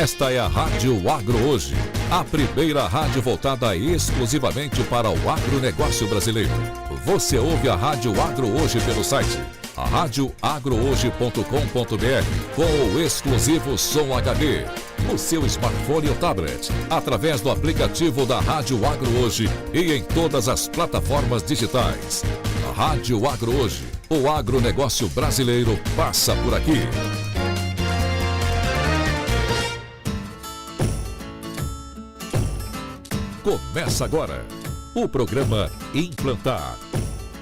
Esta é a Rádio Agro Hoje, a primeira rádio voltada exclusivamente para o agronegócio brasileiro. Você ouve a Rádio Agro Hoje pelo site radioagrohoje.com.br com o exclusivo Som HD, no seu smartphone ou tablet, através do aplicativo da Rádio Agro Hoje e em todas as plataformas digitais. A Rádio Agro Hoje, o agronegócio brasileiro passa por aqui. Começa agora o programa Implantar.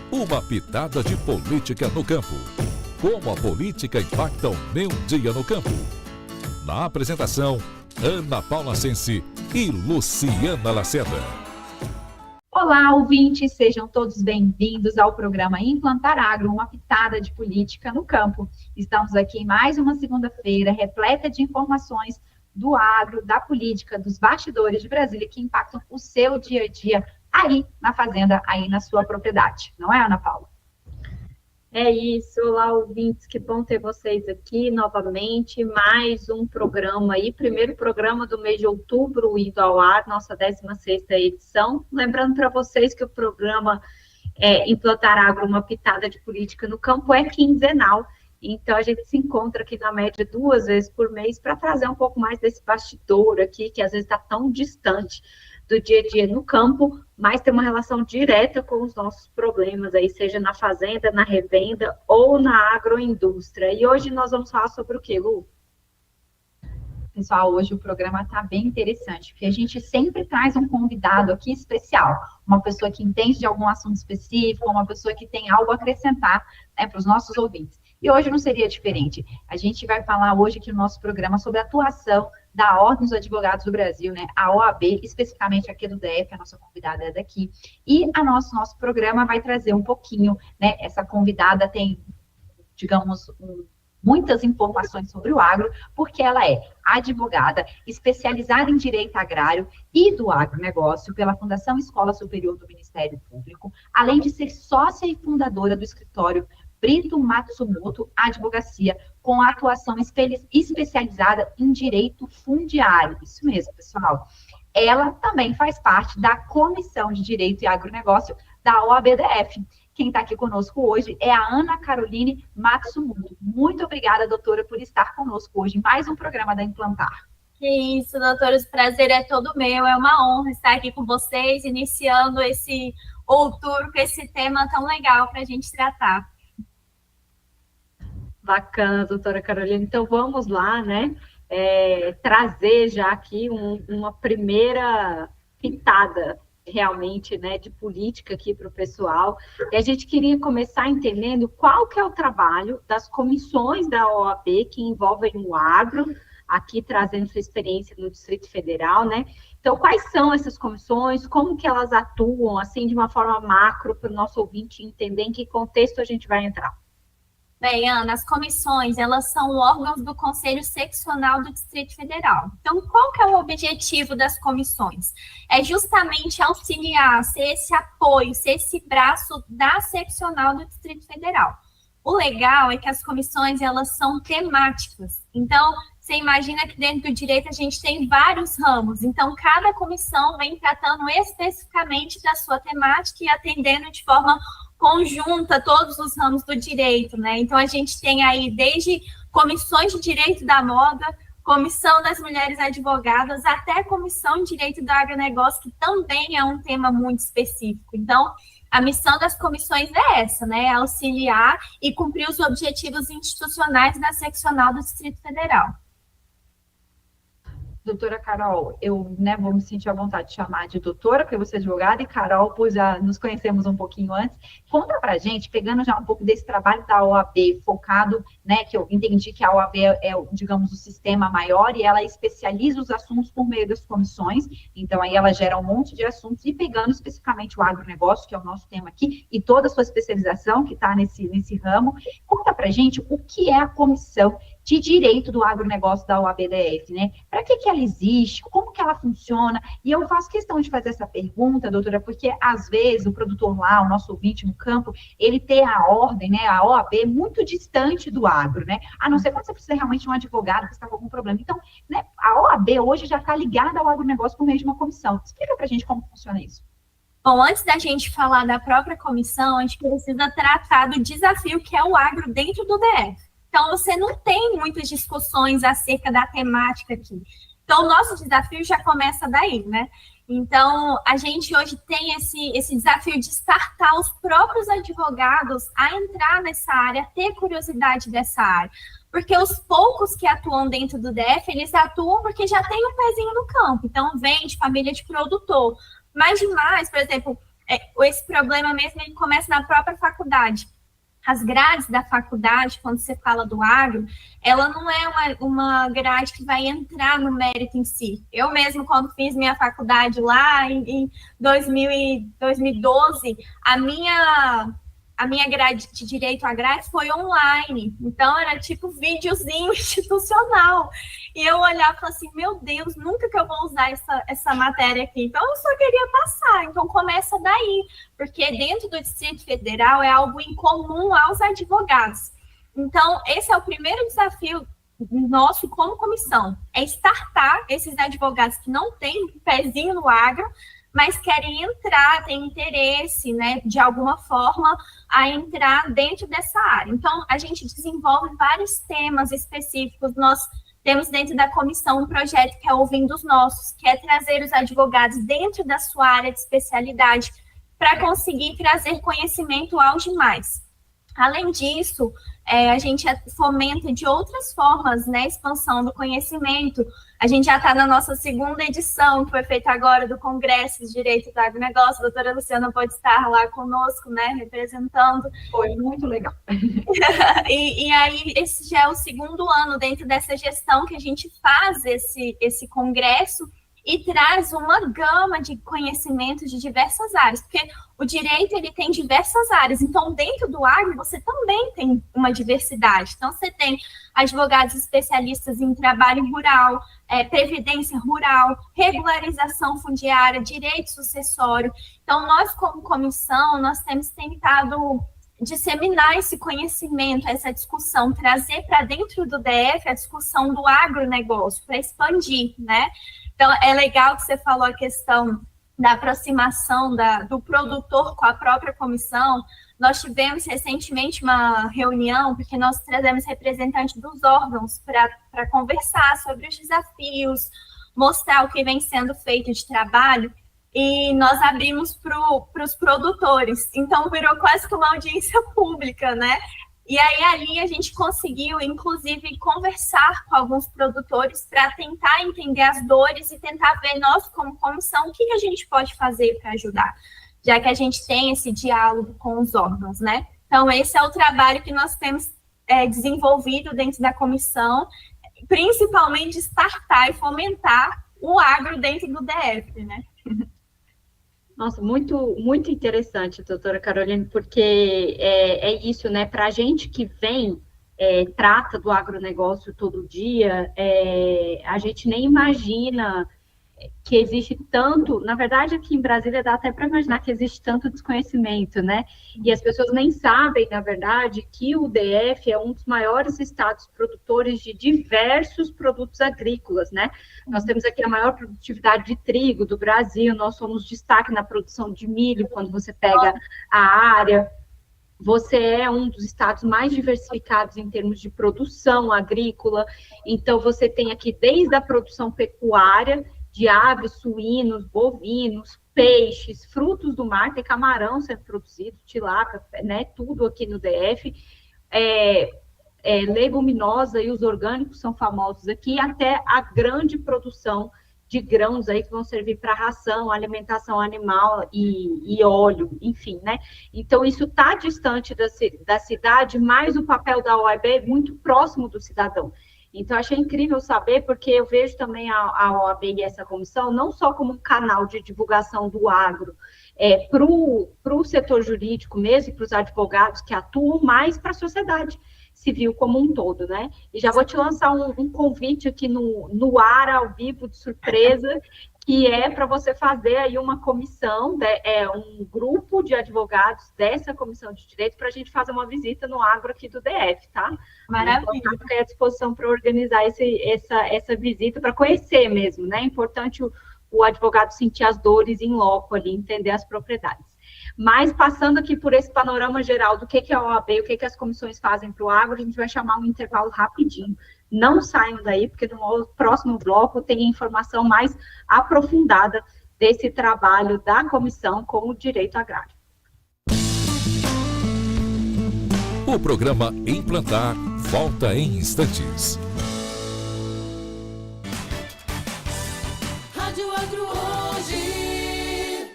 Uma pitada de política no campo. Como a política impacta o meu dia no campo. Na apresentação, Ana Paula Sensi e Luciana Lacerda. Olá, ouvintes, sejam todos bem-vindos ao programa Implantar Agro, uma pitada de política no campo. Estamos aqui em mais uma segunda-feira, repleta de informações do agro, da política, dos bastidores de Brasília que impactam o seu dia a dia aí na fazenda, aí na sua propriedade. Não é, Ana Paula? É isso. Olá, ouvintes, que bom ter vocês aqui novamente. Mais um programa aí, primeiro programa do mês de outubro indo ao ar, nossa 16ª edição. Lembrando para vocês que o programa Implantar Agro, uma pitada de política no campo, é quinzenal. Então, a gente se encontra aqui na média 2 vezes por mês para trazer um pouco mais desse bastidor aqui, que às vezes está tão distante do dia a dia no campo, mas tem uma relação direta com os nossos problemas aí, seja na fazenda, na revenda ou na agroindústria. E hoje nós vamos falar sobre o quê, Lu? Pessoal, hoje o programa está bem interessante, porque a gente sempre traz um convidado aqui especial, uma pessoa que entende de algum assunto específico, uma pessoa que tem algo a acrescentar, né, para os nossos ouvintes. E hoje não seria diferente. A gente vai falar hoje aqui no nosso programa sobre a atuação da Ordem dos Advogados do Brasil, né, a OAB, especificamente aqui do DF, a nossa convidada é daqui. E nosso programa vai trazer um pouquinho, né, essa convidada tem, digamos, muitas informações sobre o agro, porque ela é advogada especializada em direito agrário e do agronegócio pela Fundação Escola Superior do Ministério Público, além de ser sócia e fundadora do escritório Brito Matsumoto Advocacia, com atuação especializada em direito fundiário. Isso mesmo, pessoal. Ela também faz parte da Comissão de Direito e Agronegócio da OAB-DF. Quem está aqui conosco hoje é a Ana Caroline Matsumoto. Muito obrigada, doutora, por estar conosco hoje em mais um programa da Implantar. Que isso, doutores, o prazer é todo meu, é uma honra estar aqui com vocês, iniciando esse outubro com esse tema tão legal para a gente tratar. Bacana, doutora Carolina. Então, vamos lá, né, trazer já aqui uma primeira pitada, realmente, né, de política aqui para o pessoal. E a gente queria começar entendendo qual que é o trabalho das comissões da OAB que envolvem o agro, aqui trazendo sua experiência no Distrito Federal, né? Então, quais são essas comissões, como que elas atuam, assim, de uma forma macro, para o nosso ouvinte entender em que contexto a gente vai entrar? Bem, Ana, as comissões, elas são órgãos do Conselho Seccional do Distrito Federal. Então, qual que é o objetivo das comissões? É justamente auxiliar, ser esse apoio, ser esse braço da seccional do Distrito Federal. O legal é que as comissões, elas são temáticas. Então, você imagina que dentro do direito a gente tem vários ramos. Então, cada comissão vem tratando especificamente da sua temática e atendendo de forma conjunta todos os ramos do direito, né? Então, a gente tem aí desde comissões de direito da moda, comissão das mulheres advogadas, até comissão de direito do agronegócio, que também é um tema muito específico. Então, a missão das comissões é essa, né? Auxiliar e cumprir os objetivos institucionais da seccional do Distrito Federal. Doutora Carol, eu, né, vou me sentir à vontade de chamar de doutora, porque você é advogada, e Carol, pois já nos conhecemos um pouquinho antes. Conta pra gente, pegando já um pouco desse trabalho da OAB, focado, né, que eu entendi que a OAB digamos, o sistema maior, e ela especializa os assuntos por meio das comissões, então aí ela gera um monte de assuntos, e pegando especificamente o agronegócio, que é o nosso tema aqui, e toda a sua especialização, que está nesse ramo, conta pra gente o que é a comissão de Direito do Agronegócio da UABDF, né? Para que ela existe? Como que ela funciona? E eu faço questão de fazer essa pergunta, doutora, porque às vezes o produtor lá, o nosso ouvinte no campo, ele tem a ordem, né, a OAB, muito distante do agro, né? A não ser quando você precisa realmente de um advogado que está com algum problema. Então, né, a OAB hoje já está ligada ao agronegócio por meio de uma comissão. Explica para a gente como funciona isso. Bom, antes da gente falar da própria comissão, a gente precisa tratar do desafio que é o agro dentro do DF. Então, você não tem muitas discussões acerca da temática aqui. Então, o nosso desafio já começa daí, né? Então, a gente hoje tem esse desafio de startar os próprios advogados a entrar nessa área, ter curiosidade dessa área. Porque os poucos que atuam dentro do DF, eles atuam porque já tem um pezinho no campo. Então, vem de família de produtor. Mas demais, por exemplo, esse problema mesmo ele começa na própria faculdade. As grades da faculdade, quando você fala do agro, ela não é uma grade que vai entrar no mérito em si. Eu mesmo, quando fiz minha faculdade lá em 2012, a minha grade de Direito Agrário foi online. Então, era tipo videozinho institucional. E eu olhava e falava assim, meu Deus, nunca que eu vou usar essa matéria aqui. Então, eu só queria passar. Então, começa daí. Porque dentro do Distrito Federal é algo incomum aos advogados. Então, esse é o primeiro desafio nosso como comissão. É startar esses advogados que não têm um pezinho no agro, mas querem entrar, têm interesse, né, de alguma forma, a entrar dentro dessa área. Então, a gente desenvolve vários temas específicos. Nós temos dentro da comissão um projeto que é Ouvindo os Nossos, que é trazer os advogados dentro da sua área de especialidade para conseguir trazer conhecimento aos demais. Além disso, a gente fomenta de outras formas, né, a expansão do conhecimento. A gente já está na nossa segunda edição, que foi feita agora do Congresso de Direito do Agronegócio. A doutora Luciana pode estar lá conosco, né, representando. Foi muito legal. E aí, esse já é o segundo ano dentro dessa gestão que a gente faz esse congresso e traz uma gama de conhecimentos de diversas áreas, porque o direito ele tem diversas áreas, então dentro do agro você também tem uma diversidade, então você tem advogados especialistas em trabalho rural, previdência rural, regularização fundiária, direito sucessório, então nós como comissão, nós temos tentado disseminar esse conhecimento, essa discussão, trazer para dentro do DF a discussão do agronegócio, para expandir, né? Então, é legal que você falou a questão da aproximação do produtor com a própria comissão. Nós tivemos recentemente uma reunião, porque nós trazemos representantes dos órgãos para conversar sobre os desafios, mostrar o que vem sendo feito de trabalho, e nós abrimos para os produtores. Então, virou quase que uma audiência pública, né? E aí, ali, a gente conseguiu, inclusive, conversar com alguns produtores para tentar entender as dores e tentar ver, nós, como comissão, o que a gente pode fazer para ajudar, já que a gente tem esse diálogo com os órgãos, né? Então, esse é o trabalho que nós temos desenvolvido dentro da comissão, principalmente startar e fomentar o agro dentro do DF, né? Nossa, muito, muito interessante, doutora Caroline, porque é isso, né? Para a gente que vem, trata do agronegócio todo dia, a gente nem imagina que existe tanto, na verdade aqui em Brasília dá até para imaginar que existe tanto desconhecimento, né? E as pessoas nem sabem, na verdade, que o DF é um dos maiores estados produtores de diversos produtos agrícolas, né? Nós temos aqui a maior produtividade de trigo do Brasil, nós somos destaque na produção de milho, quando você pega a área. Você é um dos estados mais diversificados em termos de produção agrícola, então você tem aqui desde a produção pecuária, de aves, suínos, bovinos, peixes, frutos do mar, tem camarão sendo produzido, tilápia, né, tudo aqui no DF, leguminosa e os orgânicos são famosos aqui, até a grande produção de grãos aí que vão servir para ração, alimentação animal e óleo, enfim, né? Então, isso está distante da cidade, mas o papel da OAB é muito próximo do cidadão. Então, achei incrível saber, porque eu vejo também a OAB e essa comissão não só como um canal de divulgação do agro para o setor jurídico mesmo, para os advogados que atuam, mas para a sociedade. civil como um todo, né? E já vou te lançar um convite aqui no ar, ao vivo, de surpresa, que é para você fazer aí uma comissão, um grupo de advogados dessa comissão de direito, para a gente fazer uma visita no agro aqui do DF, tá? Maravilha. Então, fica à disposição para organizar essa visita, para conhecer mesmo, né? É importante o advogado sentir as dores em loco ali, entender as propriedades. Mas, passando aqui por esse panorama geral do que é a OAB, o que as comissões fazem para o agro, a gente vai chamar um intervalo rapidinho. Não saiam daí, porque no próximo bloco tem informação mais aprofundada desse trabalho da comissão com o direito agrário. O programa Implantar volta em instantes. Rádio Agro Hoje.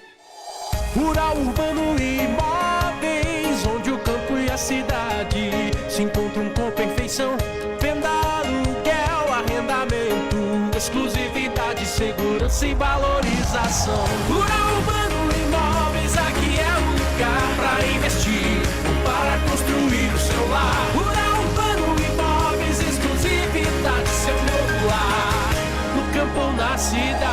Rural, urbano e imóveis, onde o campo e a cidade se encontram com perfeição. Venda, aluguel, arrendamento, exclusividade, segurança e valorização. Rural, urbano e imóveis, aqui é o lugar para investir ou para construir o seu lar. Rural, urbano e imóveis, exclusividade, seu novo lar, no campo ou na cidade.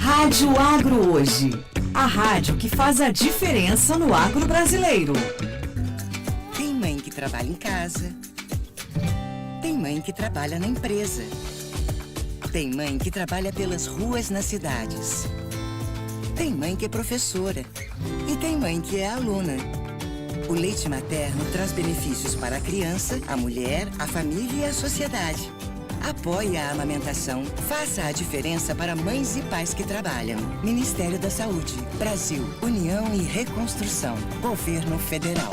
Rádio Agro Hoje, a rádio que faz a diferença no agro brasileiro. Tem mãe que trabalha em casa, tem mãe que trabalha na empresa, tem mãe que trabalha pelas ruas nas cidades, tem mãe que é professora e tem mãe que é aluna. O leite materno traz benefícios para a criança, a mulher, a família e a sociedade. Apoie a amamentação. Faça a diferença para mães e pais que trabalham. Ministério da Saúde. Brasil. União e Reconstrução. Governo Federal.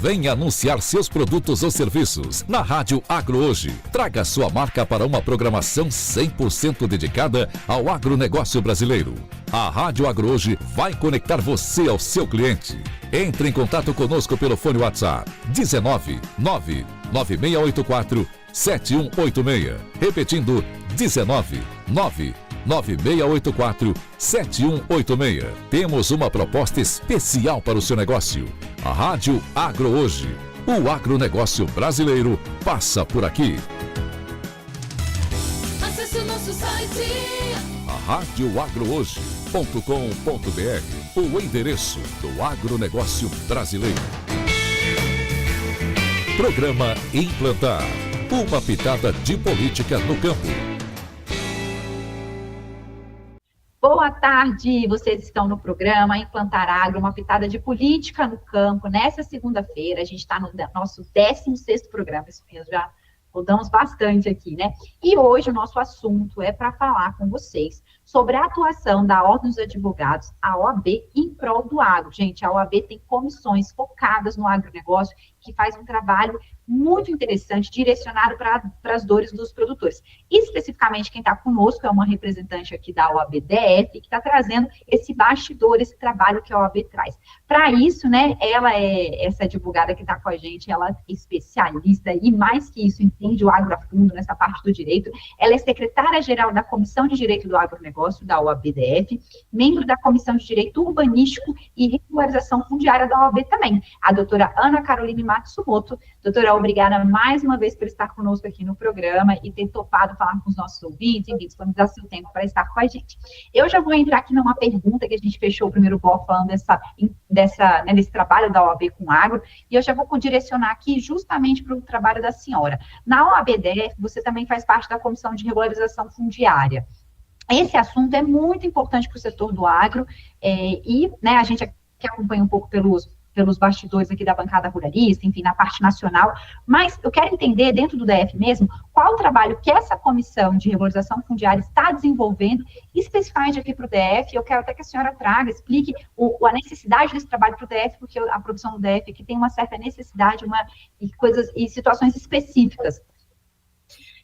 Venha anunciar seus produtos ou serviços na Rádio Agro Hoje. Traga sua marca para uma programação 100% dedicada ao agronegócio brasileiro. A Rádio Agro Hoje vai conectar você ao seu cliente. Entre em contato conosco pelo fone WhatsApp 19 99684 7186. Repetindo, 19 99684 7186. Temos uma proposta especial para o seu negócio. A Rádio Agro Hoje. O agronegócio brasileiro passa por aqui. Acesse o nosso site radioagrohoje.com.br, o endereço do agronegócio brasileiro. Programa Implantar, uma pitada de política no campo. Boa tarde, vocês estão no programa Implantar Agro, uma pitada de política no campo. Nessa segunda-feira, a gente está no nosso 16º programa, isso mesmo, já rodamos bastante aqui, né? E hoje o nosso assunto é para falar com vocês sobre a atuação da Ordem dos Advogados, a OAB, em prol do agro. Gente, a OAB tem comissões focadas no agronegócio que faz um trabalho muito interessante, direcionado para as dores dos produtores. Especificamente, quem está conosco é uma representante aqui da OAB-DF, que está trazendo esse bastidor, esse trabalho que a OAB traz. Para isso, né, ela é essa advogada que está com a gente, ela é especialista e, mais que isso, entende o agro a fundo nessa parte do direito. Ela é secretária-geral da Comissão de Direito do Agronegócio, da OAB-DF, membro da Comissão de Direito Urbanístico e Regularização Fundiária da OAB também, a doutora Ana Caroline Matsumoto. Doutora, obrigada mais uma vez por estar conosco aqui no programa e ter topado falar com os nossos ouvintes, enfim, disponibilizar seu tempo para estar com a gente. Eu já vou entrar aqui numa pergunta que a gente fechou o primeiro bloco falando desse trabalho da OAB com o agro, e eu já vou direcionar aqui justamente para o trabalho da senhora. Na OAB-DF, você também faz parte da Comissão de Regularização Fundiária. Esse assunto é muito importante para o setor do agro, e né, a gente que acompanha um pouco pelos bastidores aqui da bancada ruralista, enfim, na parte nacional, mas eu quero entender, dentro do DF mesmo, qual o trabalho que essa comissão de regularização fundiária está desenvolvendo, especificamente aqui para o DF. Eu quero até que a senhora explique a necessidade desse trabalho para o DF, porque a produção do DF aqui tem uma certa necessidade, e situações específicas.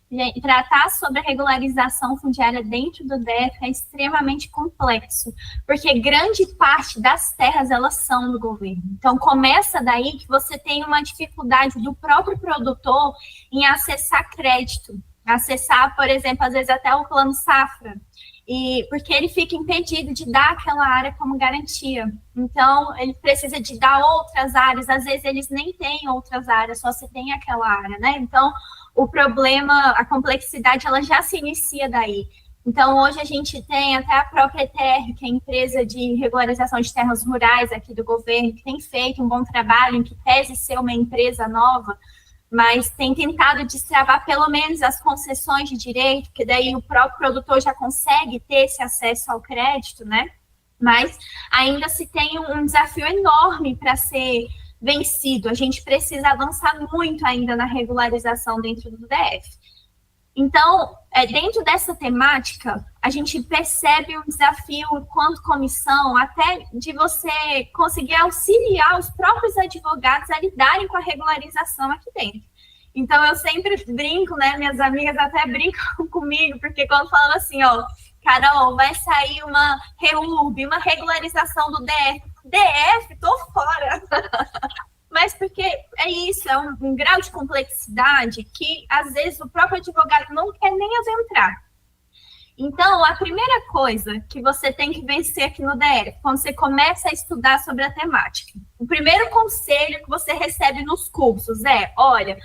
Gente, tratar sobre a regularização fundiária dentro do DF é extremamente complexo, porque grande parte das terras, elas são do governo. Então, começa daí que você tem uma dificuldade do próprio produtor em acessar crédito. acessar, por exemplo, às vezes até o plano safra, e porque ele fica impedido de dar aquela área como garantia. Então, ele precisa de dar outras áreas, às vezes eles nem têm outras áreas, só se tem aquela área, né? Então, o problema, a complexidade, ela já se inicia daí. Então, hoje a gente tem até a própria ETR, que é a empresa de regularização de terras rurais aqui do governo, que tem feito um bom trabalho, em que tese ser uma empresa nova, mas tem tentado destravar pelo menos as concessões de direito, que daí o próprio produtor já consegue ter esse acesso ao crédito, né? Mas ainda se tem um desafio enorme para ser vencido. A gente precisa avançar muito ainda na regularização dentro do DF. Então, dentro dessa temática, a gente percebe um desafio enquanto comissão, até de você conseguir auxiliar os próprios advogados a lidarem com a regularização aqui dentro. Então, eu sempre brinco, né? Minhas amigas até brincam comigo, porque quando falam assim, ó, Carol, vai sair uma REURB, uma regularização do DF. DF, tô fora. Mas porque é isso, é um grau de complexidade que, às vezes, o próprio advogado não quer nem adentrar. Então, a primeira coisa que você tem que vencer aqui no DF, quando você começa a estudar sobre a temática, o primeiro conselho que você recebe nos cursos é, olha,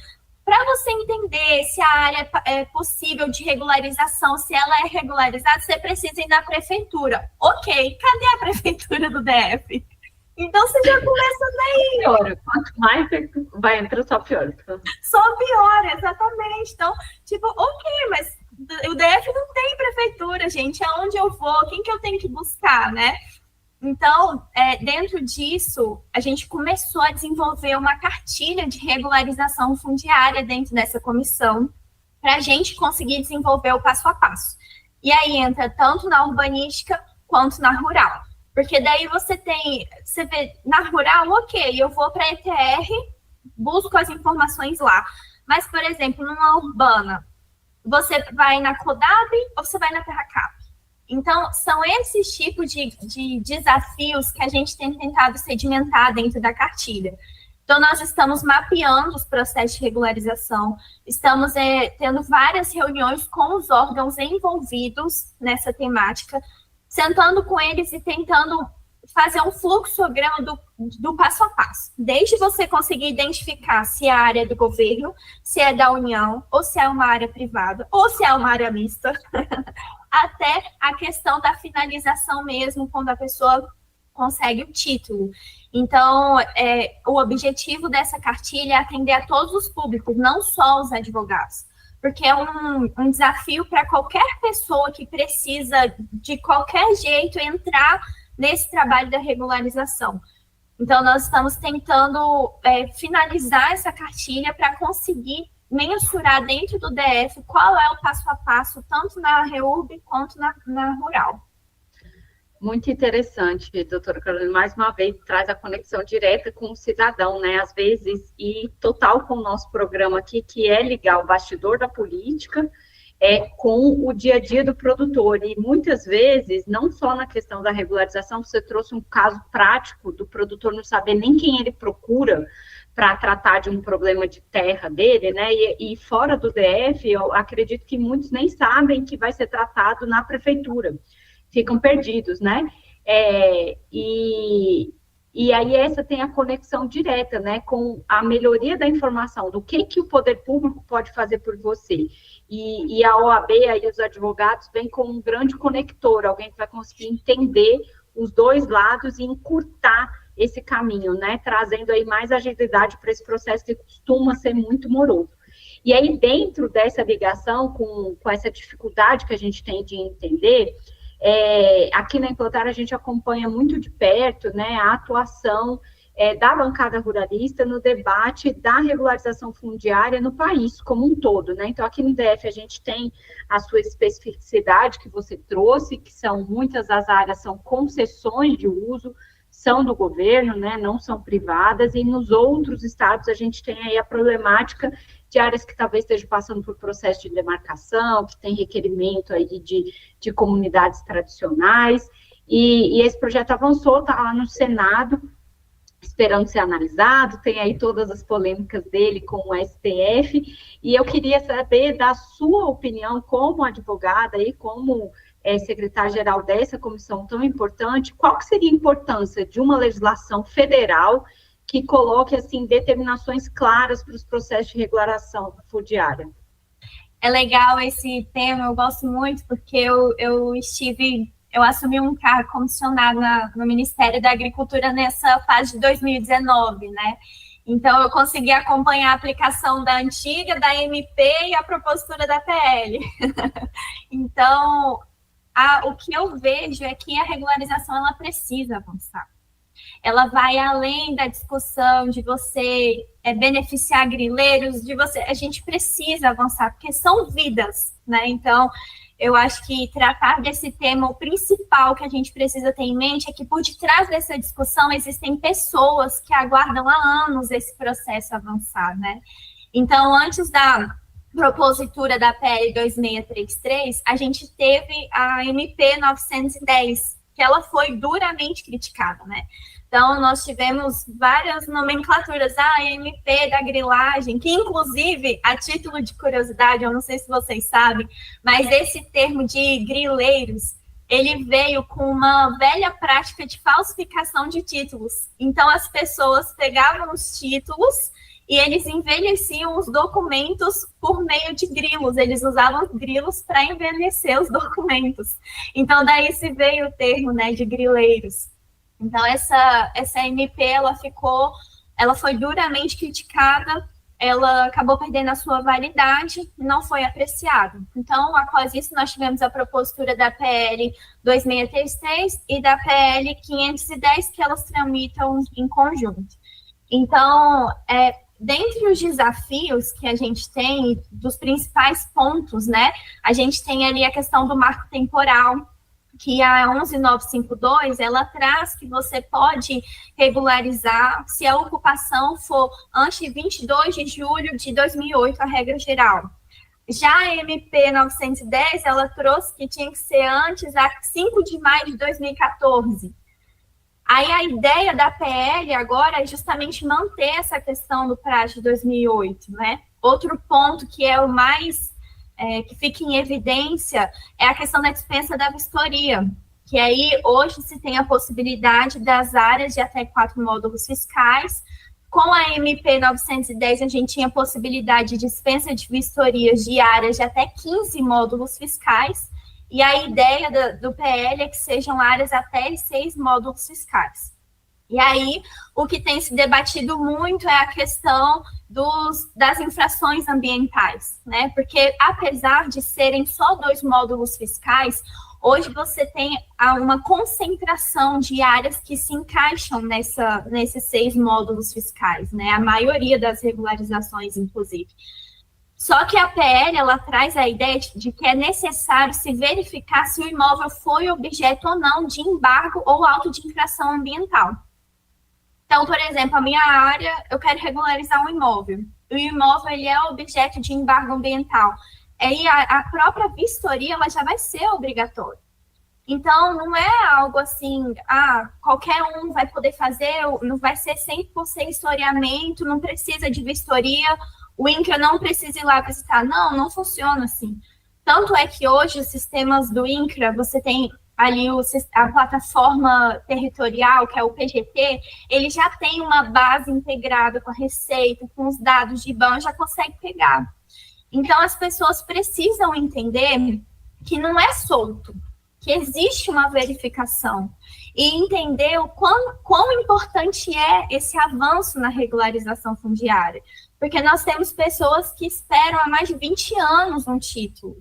para você entender se a área é possível de regularização, se ela é regularizada, você precisa ir na prefeitura. Ok, cadê a prefeitura do DF? Então, você já começa daí. Piora. Quanto mais vai entrar, só piora. Só piora, exatamente. Então, tipo, ok, mas o DF não tem prefeitura, gente. Aonde eu vou? Quem que eu tenho que buscar, né? Então, dentro disso, a gente começou a desenvolver uma cartilha de regularização fundiária dentro dessa comissão, para a gente conseguir desenvolver o passo a passo. E aí entra tanto na urbanística quanto na rural. Porque daí você vê, na rural, ok, eu vou para a ETR, busco as informações lá. Mas, por exemplo, numa urbana, você vai na CODAB ou você vai na Terracap? Então, são esses tipos de desafios que a gente tem tentado sedimentar dentro da cartilha. Então, nós estamos mapeando os processos de regularização, estamos tendo várias reuniões com os órgãos envolvidos nessa temática, sentando com eles e tentando fazer um fluxograma do passo a passo. Desde você conseguir identificar se a área é do governo, se é da União, ou se é uma área privada, ou se é uma área mista, até a questão da finalização mesmo, quando a pessoa consegue o título. Então, o objetivo dessa cartilha é atender a todos os públicos, não só os advogados. Porque é um desafio para qualquer pessoa que precisa, de qualquer jeito, entrar nesse trabalho da regularização. Então, nós estamos tentando finalizar essa cartilha para conseguir mensurar dentro do DF qual é o passo a passo, tanto na REURB quanto na rural. Muito interessante, doutora Carolina, mais uma vez traz a conexão direta com o cidadão, né, às vezes, e total com o nosso programa aqui, que é ligar o bastidor da política com o dia a dia do produtor, e muitas vezes, não só na questão da regularização, você trouxe um caso prático do produtor não saber nem quem ele procura para tratar de um problema de terra dele, né, e fora do DF, eu acredito que muitos nem sabem que vai ser tratado na prefeitura, ficam perdidos, né? E aí essa tem a conexão direta, né, com a melhoria da informação, do que o poder público pode fazer por você. E a OAB, aí os advogados, vem como um grande conector, alguém que vai conseguir entender os dois lados e encurtar esse caminho, né, trazendo aí mais agilidade para esse processo que costuma ser muito moroso. E aí, dentro dessa ligação, com essa dificuldade que a gente tem de entender, aqui na Implantar a gente acompanha muito de perto, né, a atuação da bancada ruralista no debate da regularização fundiária no país como um todo, né? Então, aqui no DF a gente tem a sua especificidade que você trouxe, que são muitas das áreas são concessões de uso, são do governo, né, não são privadas, e nos outros estados a gente tem aí a problemática de áreas que talvez estejam passando por processo de demarcação, que tem requerimento aí de comunidades tradicionais, e esse projeto avançou, está lá no Senado, esperando ser analisado, tem aí todas as polêmicas dele com o STF, e eu queria saber da sua opinião como advogada e como secretária-geral dessa comissão tão importante, qual que seria a importância de uma legislação federal que coloque, assim, determinações claras para os processos de regulação fundiária? É legal esse tema, eu gosto muito, porque eu assumi um cargo comissionado no Ministério da Agricultura nessa fase de 2019, né? Então, eu consegui acompanhar a aplicação da antiga, da MP e a propositura da PL. Então, o que eu vejo é que a regularização, ela precisa avançar. Ela vai além da discussão de você beneficiar grileiros, a gente precisa avançar, porque são vidas, né? Então, eu acho que tratar desse tema, o principal que a gente precisa ter em mente é que por detrás dessa discussão existem pessoas que aguardam há anos esse processo avançar, né? Então, antes da propositura da PL 2633, a gente teve a MP 910, que ela foi duramente criticada, né? Então, nós tivemos várias nomenclaturas, a MP da grilagem, que inclusive, a título de curiosidade, eu não sei se vocês sabem, mas esse termo de grileiros, ele veio com uma velha prática de falsificação de títulos. Então, as pessoas pegavam os títulos e eles envelheciam os documentos por meio de grilos, eles usavam foi para envelhecer os documentos. Então, daí se veio o termo, né, de grileiros. Então, essa MP, ela foi duramente criticada, ela acabou perdendo a sua validade, não foi apreciada. Então, após isso, nós tivemos a propositura da PL 2633 e da PL 510, que elas tramitam em conjunto. Então, dentre os desafios que a gente tem, dos principais pontos, né, a gente tem ali a questão do marco temporal, que a 11952, ela traz que você pode regularizar se a ocupação for antes de 22 de julho de 2008, a regra geral. Já a MP 910, ela trouxe que tinha que ser antes, a 5 de maio de 2014. Aí a ideia da PL agora é justamente manter essa questão do prazo de 2008, né? Outro ponto que é o mais que fica em evidência é a questão da dispensa da vistoria, que aí hoje se tem a possibilidade das áreas de até 4 módulos fiscais. Com a MP 910, a gente tinha a possibilidade de dispensa de vistorias de áreas de até 15 módulos fiscais, e a ideia do PL é que sejam áreas até 6 módulos fiscais. E aí, o que tem se debatido muito é a questão das infrações ambientais, né? Porque, apesar de serem só 2 módulos fiscais, hoje você tem uma concentração de áreas que se encaixam nesses 6 módulos fiscais, né? A maioria das regularizações, inclusive. Só que a PL, ela traz a ideia de que é necessário se verificar se o imóvel foi objeto ou não de embargo ou auto de infração ambiental. Então, por exemplo, a minha área, eu quero regularizar um imóvel. O imóvel, ele é objeto de embargo ambiental. Aí a própria vistoria, ela já vai ser obrigatória. Então, não é algo assim, qualquer um vai poder fazer, não vai ser 100% historiamento, não precisa de vistoria, o INCRA não precisa ir lá visitar. Não funciona assim. Tanto é que hoje os sistemas do INCRA, você tem ali a plataforma territorial, que é o PGT, ele já tem uma base integrada com a Receita, com os dados de IBAN, já consegue pegar. Então, as pessoas precisam entender que não é solto, que existe uma verificação, e entender o quão importante é esse avanço na regularização fundiária, porque nós temos pessoas que esperam há mais de 20 anos um título,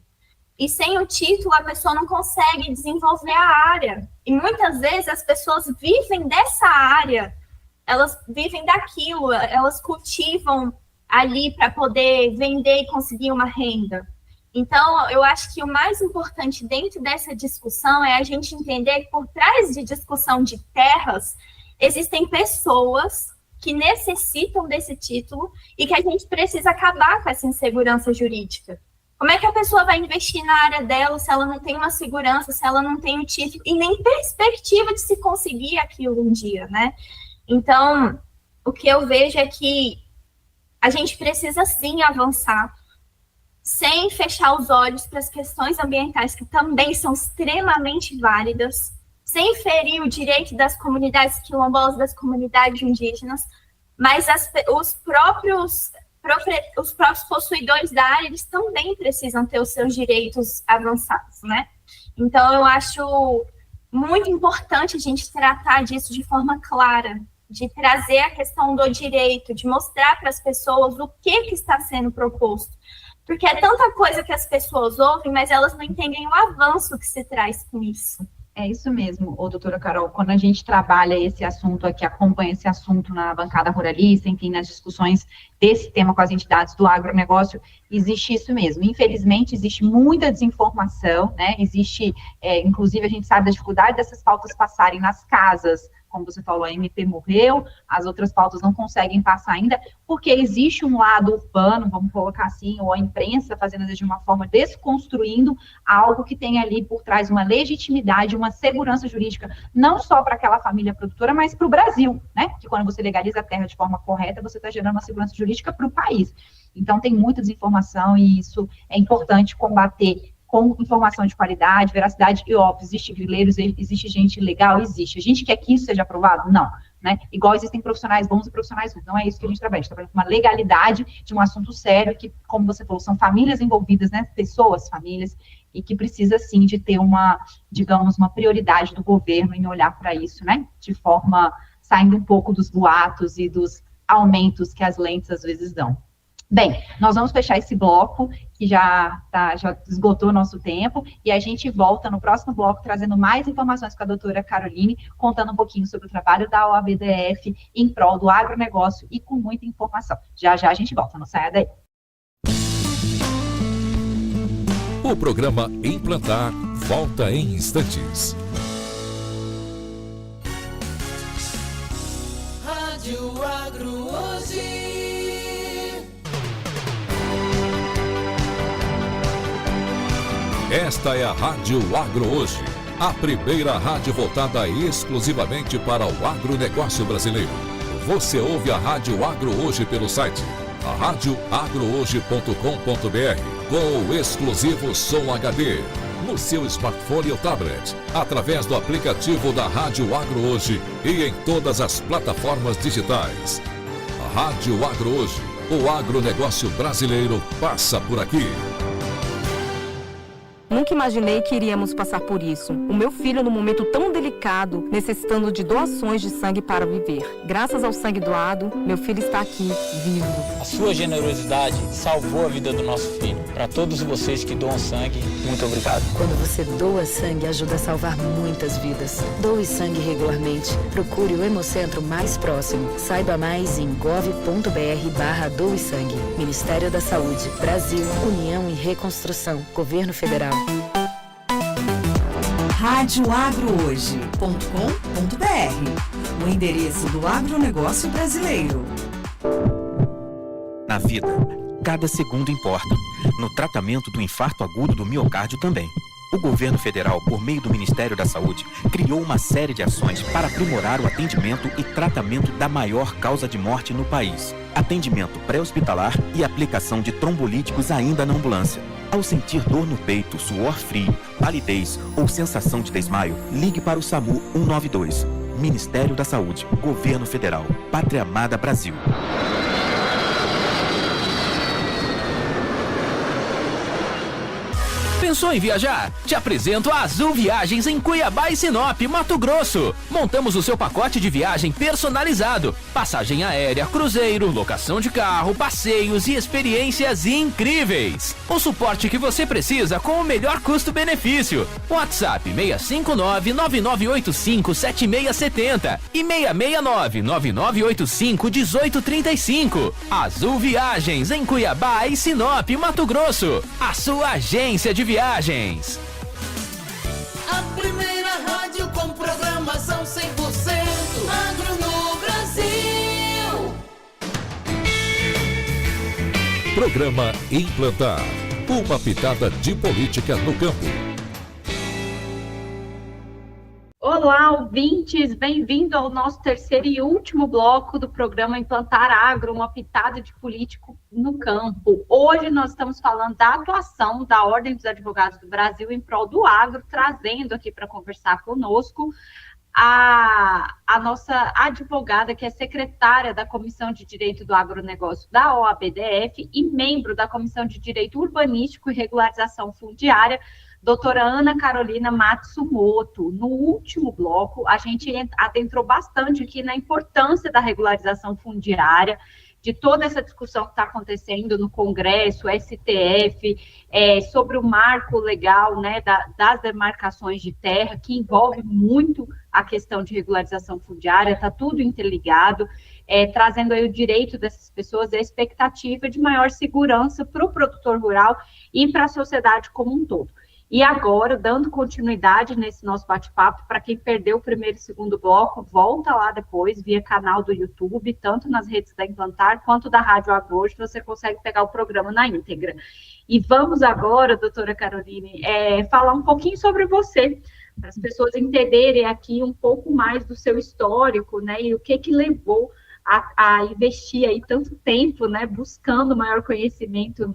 e sem o título a pessoa não consegue desenvolver a área. E muitas vezes as pessoas vivem dessa área, elas vivem daquilo, elas cultivam ali para poder vender e conseguir uma renda. Então, eu acho que o mais importante dentro dessa discussão é a gente entender que por trás de discussão de terras, existem pessoas que necessitam desse título e que a gente precisa acabar com essa insegurança jurídica. Como é que a pessoa vai investir na área dela se ela não tem uma segurança, se ela não tem o título e nem perspectiva de se conseguir aquilo um dia, né? Então, o que eu vejo é que a gente precisa sim avançar, sem fechar os olhos para as questões ambientais, que também são extremamente válidas, sem ferir o direito das comunidades quilombolas, das comunidades indígenas, mas os próprios possuidores da área, eles também precisam ter os seus direitos avançados, né? Então, eu acho muito importante a gente tratar disso de forma clara, de trazer a questão do direito, de mostrar para as pessoas o que está sendo proposto. Porque é tanta coisa que as pessoas ouvem, mas elas não entendem o avanço que se traz com isso. É isso mesmo, doutora Carol, quando a gente trabalha esse assunto aqui, acompanha esse assunto na bancada ruralista, enfim, nas discussões desse tema com as entidades do agronegócio, existe isso mesmo. Infelizmente, existe muita desinformação, né? Existe, inclusive, a gente sabe da dificuldade dessas pautas passarem nas casas. Como você falou, a MP morreu, as outras pautas não conseguem passar ainda, porque existe um lado urbano, vamos colocar assim, ou a imprensa fazendo de uma forma, desconstruindo algo que tem ali por trás uma legitimidade, uma segurança jurídica, não só para aquela família produtora, mas para o Brasil, né? Que quando você legaliza a terra de forma correta, você está gerando uma segurança jurídica para o país. Então, tem muita desinformação e isso é importante combater com informação de qualidade, veracidade, e óbvio, existe grileiros, existe gente legal, existe. A gente quer que isso seja aprovado? Não, né? Igual existem profissionais bons e profissionais ruins, não é isso que a gente trabalha. A gente trabalha com uma legalidade de um assunto sério, que, como você falou, são famílias envolvidas, né? Pessoas, famílias, e que precisa, sim, de ter uma, digamos, uma prioridade do governo em olhar para isso, né? De forma, saindo um pouco dos boatos e dos aumentos que as lentes, às vezes, dão. Bem, nós vamos fechar esse bloco, que já esgotou o nosso tempo, e a gente volta no próximo bloco trazendo mais informações com a doutora Caroline, contando um pouquinho sobre o trabalho da OABDF em prol do agronegócio e com muita informação. Já já a gente volta, não saia daí. O programa Implantar volta em instantes. Rádio Agro hoje. Esta é a Rádio Agro Hoje, a primeira rádio voltada exclusivamente para o agronegócio brasileiro. Você ouve a Rádio Agro Hoje pelo site radioagrohoje.com.br com o exclusivo Som HD no seu smartphone ou tablet, através do aplicativo da Rádio Agro Hoje e em todas as plataformas digitais. A Rádio Agro Hoje, o agronegócio brasileiro passa por aqui. Nunca imaginei que iríamos passar por isso. O meu filho, num momento tão delicado, necessitando de doações de sangue para viver. Graças ao sangue doado, meu filho está aqui, vivo. A sua generosidade salvou a vida do nosso filho. Para todos vocês que doam sangue, muito obrigado. Quando você doa sangue, ajuda a salvar muitas vidas. Doe sangue regularmente. Procure o Hemocentro mais próximo. Saiba mais em gov.br/doe sangue. Ministério da Saúde, Brasil, União e Reconstrução, Governo Federal. radioagrohoje.com.br, o endereço do agronegócio brasileiro. Na vida, cada segundo importa. No tratamento do infarto agudo do miocárdio também. O governo federal, por meio do Ministério da Saúde, criou uma série de ações para aprimorar o atendimento e tratamento da maior causa de morte no país. Atendimento pré-hospitalar e aplicação de trombolíticos ainda na ambulância. Ao sentir dor no peito, suor frio, palidez ou sensação de desmaio, ligue para o SAMU 192. Ministério da Saúde, Governo Federal, Pátria Amada Brasil. Pensou em viajar? Te apresento a Azul Viagens em Cuiabá e Sinop, Mato Grosso. Montamos o seu pacote de viagem personalizado. Passagem aérea, cruzeiro, locação de carro, passeios e experiências incríveis. O suporte que você precisa com o melhor custo-benefício. WhatsApp 659-9985-7670 e 669-9985-1835. Azul Viagens em Cuiabá e Sinop, Mato Grosso. A sua agência de viagens. A primeira rádio com programação 100% agro no Brasil. Programa Implantar, uma pitada de política no campo. Olá, ouvintes, bem-vindo ao nosso terceiro e último bloco do programa Implantar Agro, uma pitada de político no campo. Hoje nós estamos falando da atuação da Ordem dos Advogados do Brasil em prol do agro, trazendo aqui para conversar conosco a nossa advogada, que é secretária da Comissão de Direito do Agronegócio da OABDF e membro da Comissão de Direito Urbanístico e Regularização Fundiária, doutora Ana Carolina Matsumoto. No último bloco, a gente adentrou bastante aqui na importância da regularização fundiária, de toda essa discussão que está acontecendo no Congresso, STF, sobre o marco legal, né, das demarcações de terra, que envolve muito a questão de regularização fundiária, está tudo interligado, trazendo aí o direito dessas pessoas e a expectativa de maior segurança para o produtor rural e para a sociedade como um todo. E agora, dando continuidade nesse nosso bate-papo, para quem perdeu o primeiro e segundo bloco, volta lá depois, via canal do YouTube, tanto nas redes da Implantar, quanto da Rádio Agro Hoje, você consegue pegar o programa na íntegra. E vamos agora, doutora Caroline, falar um pouquinho sobre você, para as pessoas entenderem aqui um pouco mais do seu histórico, né, e o que levou a investir aí tanto tempo, né, buscando maior conhecimento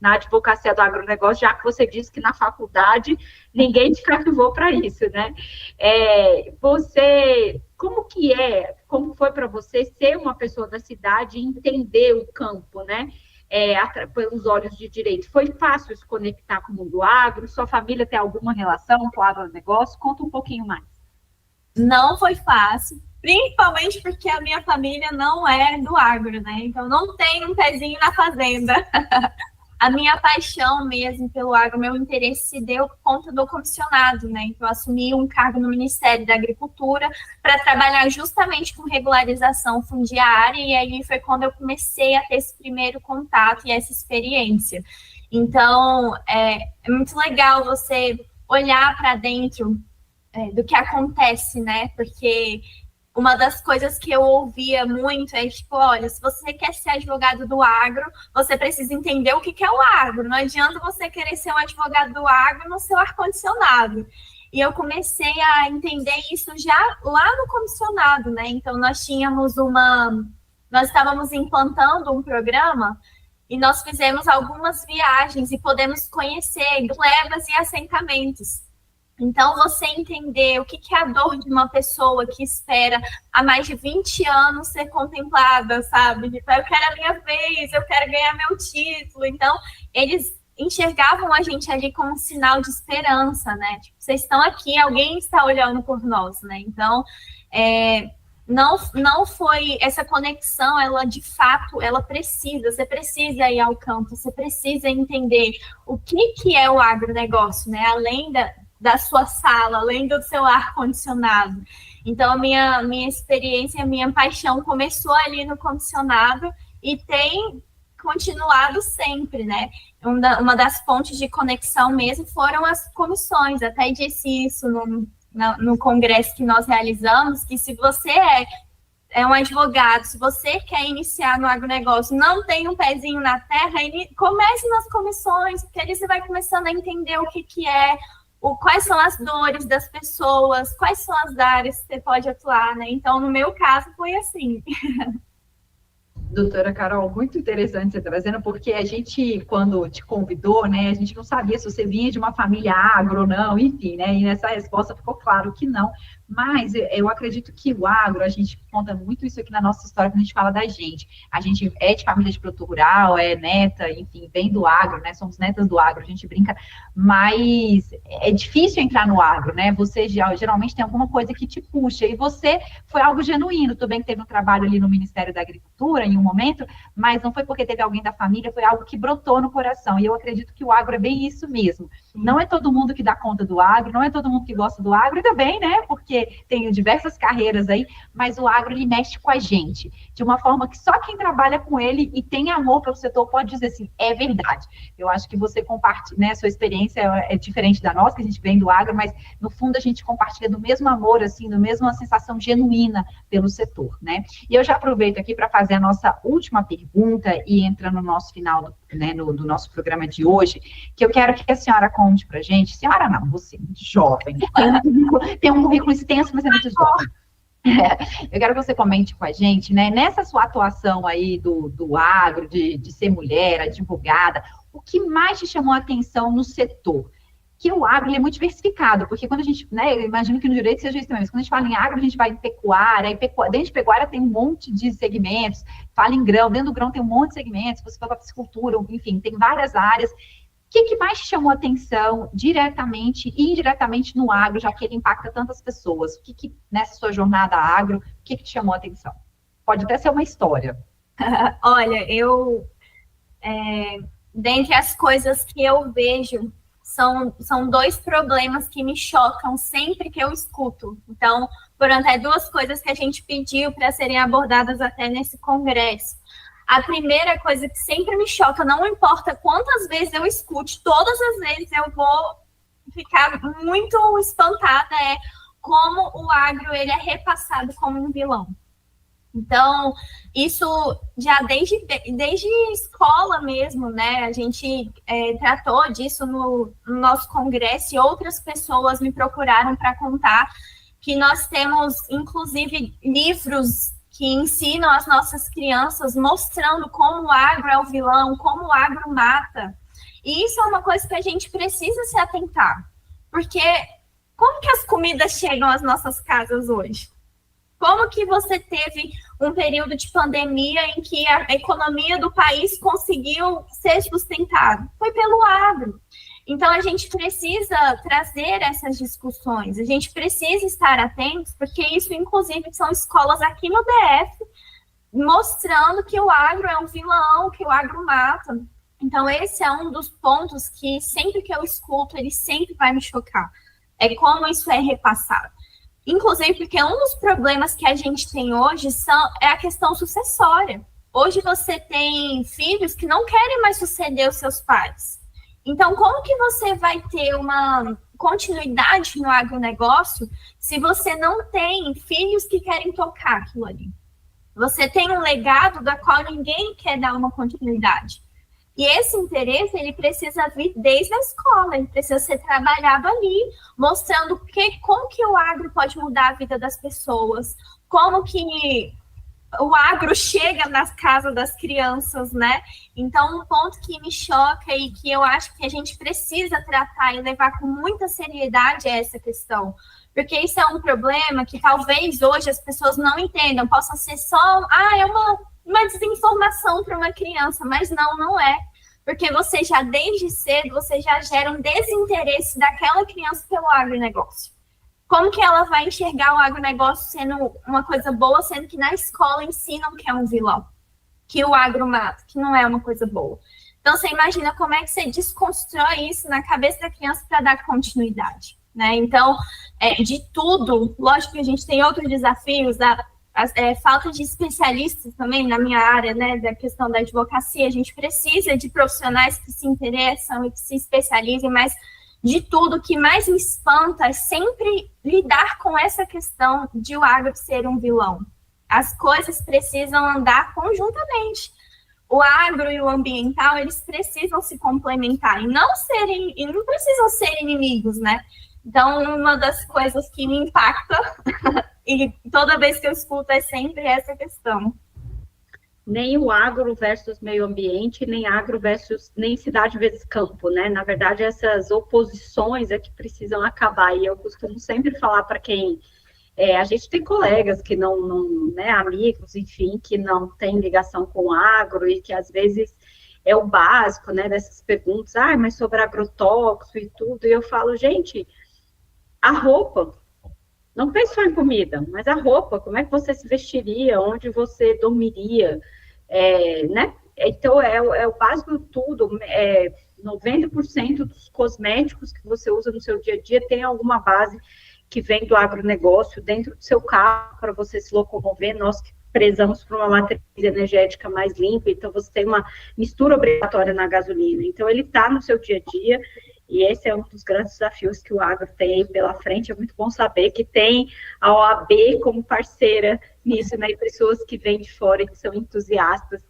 na advocacia do agronegócio, já que você disse que na faculdade ninguém te cativou para isso, né? Como foi para você ser uma pessoa da cidade e entender o campo, né? Pelos olhos de direito? Foi fácil se conectar com o mundo agro? Sua família tem alguma relação com o agronegócio? Conta um pouquinho mais. Não foi fácil, principalmente porque a minha família não é do agro, né? Então, não tem um pezinho na fazenda. A minha paixão mesmo pelo agro, meu interesse se deu por conta do comissionado, né? Então, eu assumi um cargo no Ministério da Agricultura para trabalhar justamente com regularização fundiária, e aí foi quando eu comecei a ter esse primeiro contato e essa experiência. Então, é muito legal você olhar para dentro do que acontece, né? Porque uma das coisas que eu ouvia muito é, tipo, olha, se você quer ser advogado do agro, você precisa entender o que é o agro. Não adianta você querer ser um advogado do agro no seu ar-condicionado. E eu comecei a entender isso já lá no comissionado, né? Então, nós estávamos implantando um programa e nós fizemos algumas viagens e podemos conhecer glebas e assentamentos. Então, você entender o que é a dor de uma pessoa que espera há mais de 20 anos ser contemplada, sabe? Tipo, eu quero a minha vez, eu quero ganhar meu título. Então, eles enxergavam a gente ali como um sinal de esperança, né? Tipo, vocês estão aqui, alguém está olhando por nós, né? Então, não foi essa conexão, ela de fato, você precisa ir ao campo, você precisa entender o que é o agronegócio, né? Além da sua sala, além do seu ar-condicionado. Então, a minha experiência, a minha paixão começou ali no comissionado e tem continuado sempre, né? Uma das pontes de conexão mesmo foram as comissões. Até disse isso no congresso que nós realizamos, que se você é um advogado, se você quer iniciar no agronegócio, não tem um pezinho na terra, comece nas comissões, porque ali você vai começando a entender o que é, quais são as dores das pessoas, quais são as áreas que você pode atuar, né? Então, no meu caso, foi assim. Doutora Carol, muito interessante você trazendo, porque a gente, quando te convidou, né, a gente não sabia se você vinha de uma família agro ou não, enfim, né, e nessa resposta ficou claro que não, mas eu acredito que o agro, a gente conta muito isso aqui na nossa história, quando a gente fala da gente é de família de produtor rural, é neta, enfim, vem do agro, né, somos netas do agro, a gente brinca, mas é difícil entrar no agro, né, você geralmente tem alguma coisa que te puxa, e você foi algo genuíno, tudo bem que teve um trabalho ali no Ministério da Agricultura, em um momento, mas não foi porque teve alguém da família, foi algo que brotou no coração, e eu acredito que o agro é bem isso mesmo. Não é todo mundo que dá conta do agro, não é todo mundo que gosta do agro, ainda bem, né, porque tem diversas carreiras aí, mas o agro, ele mexe com a gente, de uma forma que só quem trabalha com ele e tem amor pelo setor pode dizer assim, é verdade. Eu acho que você compartilha, né, a sua experiência é diferente da nossa, que a gente vem do agro, mas no fundo a gente compartilha do mesmo amor, assim, do mesmo sensação genuína pelo setor, né. E eu já aproveito aqui para fazer a nossa última pergunta e entrando no nosso final né, do nosso programa de hoje, que eu quero que a senhora conte pra gente, senhora não, você, muito jovem, tem um currículo extenso, mas é muito jovem. Eu quero que você comente com a gente, né, nessa sua atuação aí do agro, de ser mulher, advogada, o que mais te chamou a atenção no setor? Que o agro ele é muito diversificado, porque quando a gente, né, eu imagino que no direito seja isso também, mas quando a gente fala em agro, a gente vai em pecuária, e dentro de pecuária tem um monte de segmentos, fala em grão, dentro do grão tem um monte de segmentos, você fala para piscicultura, enfim, tem várias áreas. O que mais te chamou a atenção diretamente e indiretamente no agro, já que ele impacta tantas pessoas? O que nessa sua jornada agro, o que te chamou a atenção? Pode até ser uma história. Olha, dentre as coisas que eu vejo, são dois problemas que me chocam sempre que eu escuto. Então, foram até duas coisas que a gente pediu para serem abordadas até nesse congresso. A primeira coisa que sempre me choca, não importa quantas vezes eu escute, todas as vezes eu vou ficar muito espantada, é como o agro ele é repassado como um vilão. Então, isso já desde escola mesmo, né? A gente tratou disso no nosso congresso e outras pessoas me procuraram para contar que nós temos, inclusive, livros que ensinam as nossas crianças mostrando como o agro é o vilão, como o agro mata. E isso é uma coisa que a gente precisa se atentar. Porque como que as comidas chegam às nossas casas hoje? Como que você teve um período de pandemia em que a economia do país conseguiu ser sustentada? Foi pelo agro. Então, a gente precisa trazer essas discussões, a gente precisa estar atentos, porque isso, inclusive, são escolas aqui no DF, mostrando que o agro é um vilão, que o agro mata. Então, esse é um dos pontos que, sempre que eu escuto, ele sempre vai me chocar. É como isso é repassado. Inclusive, porque um dos problemas que a gente tem hoje é a questão sucessória. Hoje você tem filhos que não querem mais suceder os seus pais. Então, como que você vai ter uma continuidade no agronegócio se você não tem filhos que querem tocar aquilo ali? Você tem um legado da qual ninguém quer dar uma continuidade. E esse interesse, ele precisa vir desde a escola, ele precisa ser trabalhado ali, mostrando como que o agro pode mudar a vida das pessoas, como que o agro chega nas casas das crianças, né? Então, um ponto que me choca e que eu acho que a gente precisa tratar e levar com muita seriedade é essa questão. Porque isso é um problema que talvez hoje as pessoas não entendam, possa ser só, é uma desinformação para uma criança, mas não é. Porque você já, desde cedo, você já gera um desinteresse daquela criança pelo agronegócio. Como que ela vai enxergar o agronegócio sendo uma coisa boa, sendo que na escola ensinam que é um vilão, que o agro mata, que não é uma coisa boa. Então, você imagina como é que você desconstrói isso na cabeça da criança para dar continuidade, né? Então, de tudo, lógico que a gente tem outros desafios, falta de especialistas também na minha área, né, da questão da advocacia. A gente precisa de profissionais que se interessam e que se especializem, mas de tudo, o que mais me espanta é sempre lidar com essa questão de o agro ser um vilão. As coisas precisam andar conjuntamente. O agro e o ambiental, eles precisam se complementar e não precisam ser inimigos, né? Então, uma das coisas que me impacta, e toda vez que eu escuto, é sempre essa questão. Nem o agro versus meio ambiente, nem cidade versus campo, né? Na verdade, essas oposições é que precisam acabar. E eu costumo sempre falar para quem... a gente tem colegas que não, né, amigos, enfim, que não têm ligação com o agro e que às vezes é o básico, né, dessas perguntas, mas sobre agrotóxico e tudo. E eu falo, gente, a roupa... Não pense só em comida, mas a roupa, como é que você se vestiria, onde você dormiria, né? Então, é o básico de tudo. 90% dos cosméticos que você usa no seu dia a dia tem alguma base que vem do agronegócio dentro do seu carro para você se locomover. Nós que prezamos por uma matriz energética mais limpa, então você tem uma mistura obrigatória na gasolina. Então, ele está no seu dia a dia. E esse é um dos grandes desafios que o agro tem aí pela frente. É muito bom saber que tem a OAB como parceira nisso, né? E pessoas que vêm de fora e que são entusiastas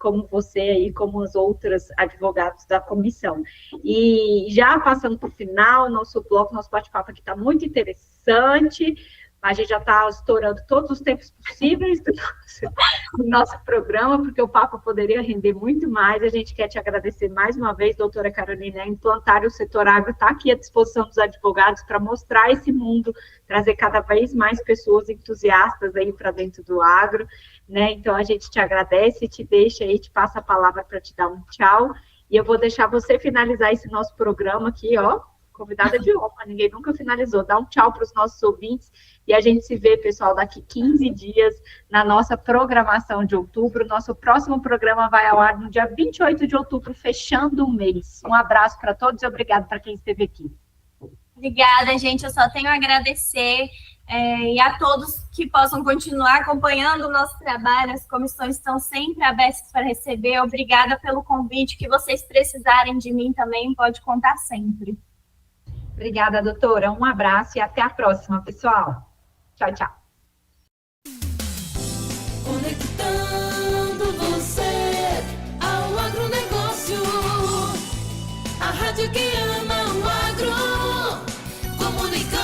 como você aí, como os outros advogados da comissão. E já passando para o final, nosso bloco, nosso bate-papo aqui está muito interessante. A gente já está estourando todos os tempos possíveis do nosso programa, porque o papo poderia render muito mais. A gente quer te agradecer mais uma vez, doutora Carolina. Implantar o Setor Agro está aqui à disposição dos advogados para mostrar esse mundo, trazer cada vez mais pessoas entusiastas aí para dentro do agro, né? Então, a gente te agradece, te deixa aí, te passa a palavra para te dar um tchau. E eu vou deixar você finalizar esse nosso programa aqui, ó, convidada de honra, ninguém nunca finalizou. Dá um tchau para os nossos ouvintes e a gente se vê, pessoal, daqui 15 dias na nossa programação de outubro. Nosso próximo programa vai ao ar no dia 28 de outubro, fechando o mês. Um abraço para todos e obrigado para quem esteve aqui. Obrigada, gente. Eu só tenho a agradecer e a todos que possam continuar acompanhando o nosso trabalho. As comissões estão sempre abertas para receber. Obrigada pelo convite. Que vocês precisarem de mim também, pode contar sempre. Obrigada, doutora. Um abraço e até a próxima, pessoal. Tchau, tchau. Conectando você ao agronegócio, a rádio que ama o agro, comunicando.